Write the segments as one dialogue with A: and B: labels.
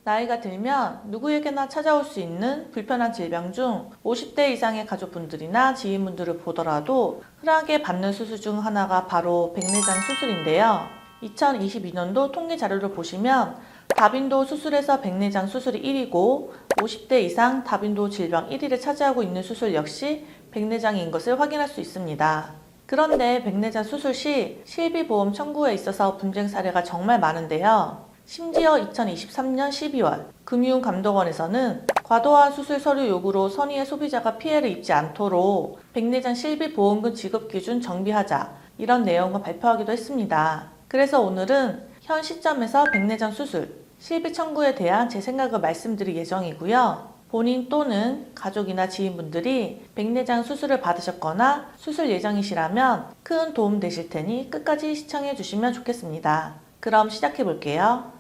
A: 나이가 들면 누구에게나 찾아올 수 있는 불편한 질병 중 50대 이상의 가족분들이나 지인분들을 보더라도 흔하게 받는 수술 중 하나가 바로 백내장 수술인데요. 2022년도 통계 자료를 보시면 다빈도 수술에서 백내장 수술이 1위고 50대 이상 다빈도 질병 1위를 차지하고 있는 수술 역시 백내장인 것을 확인할 수 있습니다. 그런데 백내장 수술 시 실비보험 청구에 있어서 분쟁 사례가 정말 많은데요. 심지어 2023년 12월 금융감독원에서는 과도한 수술 서류 요구로 선의의 소비자가 피해를 입지 않도록 백내장 실비보험금 지급 기준 정비하자 이런 내용을 발표하기도 했습니다. 그래서 오늘은 현 시점에서 백내장 수술, 실비 청구에 대한 제 생각을 말씀드릴 예정이고요. 본인 또는 가족이나 지인분들이 백내장 수술을 받으셨거나 수술 예정이시라면 큰 도움 되실 테니 끝까지 시청해 주시면 좋겠습니다. 그럼 시작해 볼게요.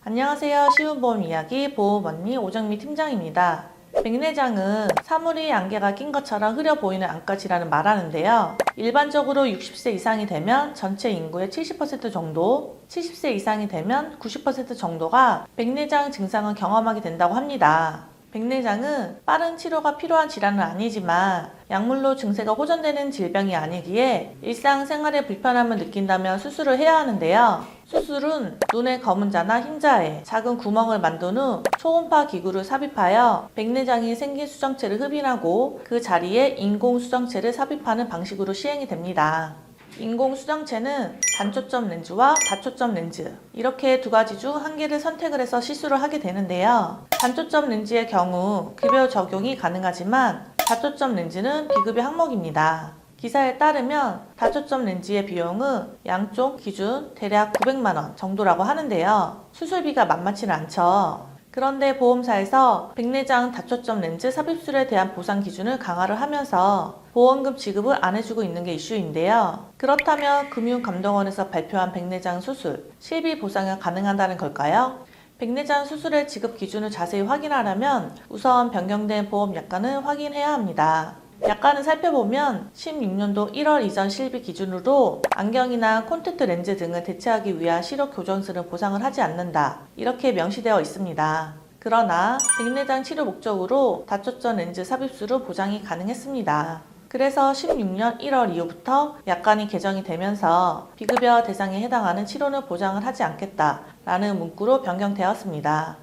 A: 안녕하세요. 쉬운 보험 이야기 보험 언니 오정미 팀장입니다. 백내장은 사물이 안개가 낀 것처럼 흐려 보이는 안과 질환을 말하는데요. 일반적으로 60세 이상이 되면 전체 인구의 70% 정도, 70세 이상이 되면 90% 정도가 백내장 증상을 경험하게 된다고 합니다. 백내장은 빠른 치료가 필요한 질환은 아니지만 약물로 증세가 호전되는 질병이 아니기에 일상생활에 불편함을 느낀다면 수술을 해야 하는데요. 수술은 눈의 검은 자나 흰자에 작은 구멍을 만든 후 초음파 기구를 삽입하여 백내장이 생긴 수정체를 흡인하고 그 자리에 인공 수정체를 삽입하는 방식으로 시행이 됩니다. 인공 수정체는 단초점 렌즈와 다초점 렌즈 이렇게 두 가지 중 한 개를 선택을 해서 시술을 하게 되는데요. 단초점 렌즈의 경우 급여 적용이 가능하지만 다초점 렌즈는 비급여 항목입니다. 기사에 따르면 다초점 렌즈의 비용은 양쪽 기준 대략 900만원 정도라고 하는데요. 수술비가 만만치는 않죠. 그런데 보험사에서 백내장 다초점 렌즈 삽입술에 대한 보상 기준을 강화를 하면서 보험금 지급을 안 해주고 있는 게 이슈인데요. 그렇다면 금융감독원에서 발표한 백내장 수술, 실비 보상이 가능하다는 걸까요? 백내장 수술의 지급 기준을 자세히 확인하려면 우선 변경된 보험 약관을 확인해야 합니다. 약관을 살펴보면 16년도 1월 이전 실비 기준으로 안경이나 콘택트 렌즈 등을 대체하기 위한 시력 교정술은 보상을 하지 않는다. 이렇게 명시되어 있습니다. 그러나 백내장 치료 목적으로 다초점 렌즈 삽입술은 보장이 가능했습니다. 그래서 16년 1월 이후부터 약관이 개정이 되면서 비급여 대상에 해당하는 치료는 보장을 하지 않겠다라는 문구로 변경되었습니다.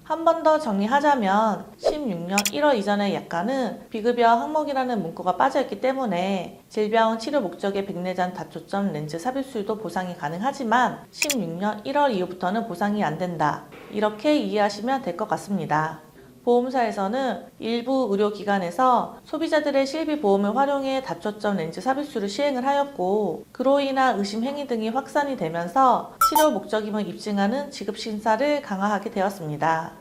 A: 한 번 더 정리하자면 16년 1월 이전의 약관은 비급여 항목이라는 문구가 빠져있기 때문에 질병 치료 목적의 백내장 다초점 렌즈 삽입술도 보상이 가능하지만 16년 1월 이후부터는 보상이 안 된다. 이렇게 이해하시면 될 것 같습니다. 보험사에서는 일부 의료기관에서 소비자들의 실비보험을 활용해 다초점 렌즈 삽입술을 시행을 하였고 그로 인한 의심 행위 등이 확산이 되면서 치료 목적임을 입증하는 지급심사를 강화하게 되었습니다.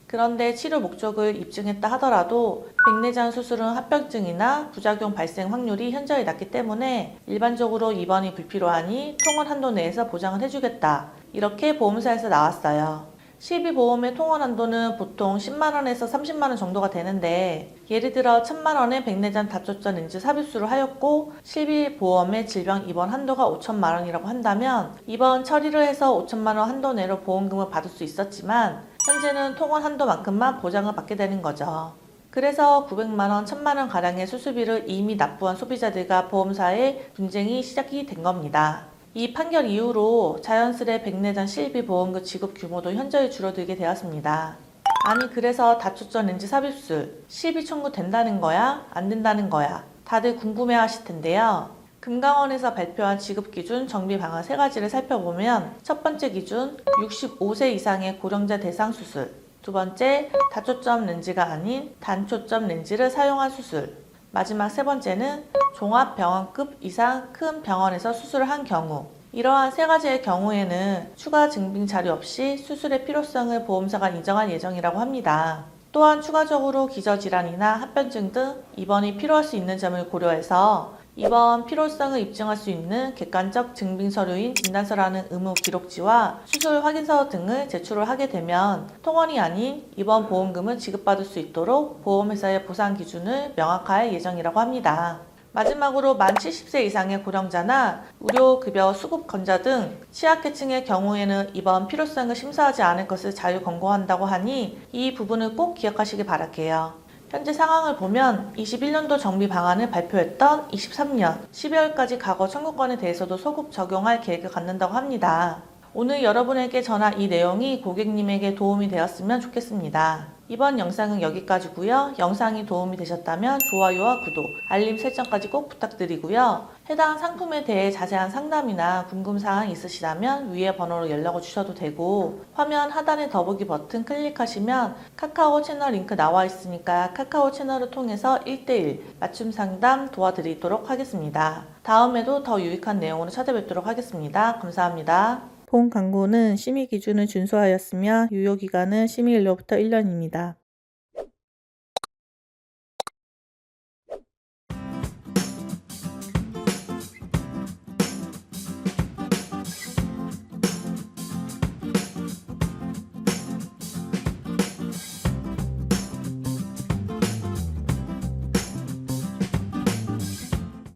A: 그런데 치료 목적을 입증했다 하더라도 백내장 수술은 합병증이나 부작용 발생 확률이 현저히 낮기 때문에 일반적으로 입원이 불필요하니 통원 한도 내에서 보장을 해주겠다. 이렇게 보험사에서 나왔어요. 실비보험의 통원 한도는 보통 10만원에서 30만원 정도가 되는데 예를 들어 1000만원의 백내장 다초점 렌즈 삽입술을 하였고 실비보험의 질병 입원 한도가 5천만원이라고 한다면 입원 처리를 해서 5천만원 한도 내로 보험금을 받을 수 있었지만 현재는 통원 한도만큼만 보장을 받게 되는 거죠. 그래서 900만원, 1000만원 가량의 수술비를 이미 납부한 소비자들과 보험사의 분쟁이 시작이 된 겁니다. 이 판결 이후로 자연스레 백내장 실비 보험금 지급 규모도 현저히 줄어들게 되었습니다. 아니 그래서 다초점 렌즈 삽입술 실비 청구 된다는 거야? 안 된다는 거야? 다들 궁금해 하실 텐데요. 금강원에서 발표한 지급 기준 정비 방안 3가지를 살펴보면 첫 번째 기준 65세 이상의 고령자 대상 수술, 두 번째 다초점 렌즈가 아닌 단초점 렌즈를 사용한 수술, 마지막 세 번째는 종합병원급 이상 큰 병원에서 수술을 한 경우 이러한 3가지의 경우에는 추가 증빙 자료 없이 수술의 필요성을 보험사가 인정할 예정이라고 합니다. 또한 추가적으로 기저질환이나 합병증 등 입원이 필요할 수 있는 점을 고려해서 입원 필요성을 입증할 수 있는 객관적 증빙 서류인 진단서라는 의무 기록지와 수술 확인서 등을 제출을 하게 되면 통원이 아닌 입원 보험금을 지급받을 수 있도록 보험회사의 보상 기준을 명확화할 예정이라고 합니다. 마지막으로 만 70세 이상의 고령자나 의료급여 수급권자 등 취약계층의 경우에는 이번 필요성을 심사하지 않을 것을 자유 권고한다고 하니 이 부분을 꼭 기억하시기 바랄게요. 현재 상황을 보면 21년도 정비 방안을 발표했던 23년 12월까지 과거 청구권에 대해서도 소급 적용할 계획을 갖는다고 합니다. 오늘 여러분에게 전한 이 내용이 고객님에게 도움이 되었으면 좋겠습니다. 이번 영상은 여기까지고요. 영상이 도움이 되셨다면 좋아요와 구독, 알림 설정까지 꼭 부탁드리고요. 해당 상품에 대해 자세한 상담이나 궁금사항 있으시다면 위에 번호로 연락을 주셔도 되고 화면 하단의 더보기 버튼 클릭하시면 카카오 채널 링크 나와 있으니까 카카오 채널을 통해서 1대1 맞춤 상담 도와드리도록 하겠습니다. 다음에도 더 유익한 내용으로 찾아뵙도록 하겠습니다. 감사합니다. 본 광고는 심의 기준을 준수하였으며 유효기간은 심의일로부터 1년입니다.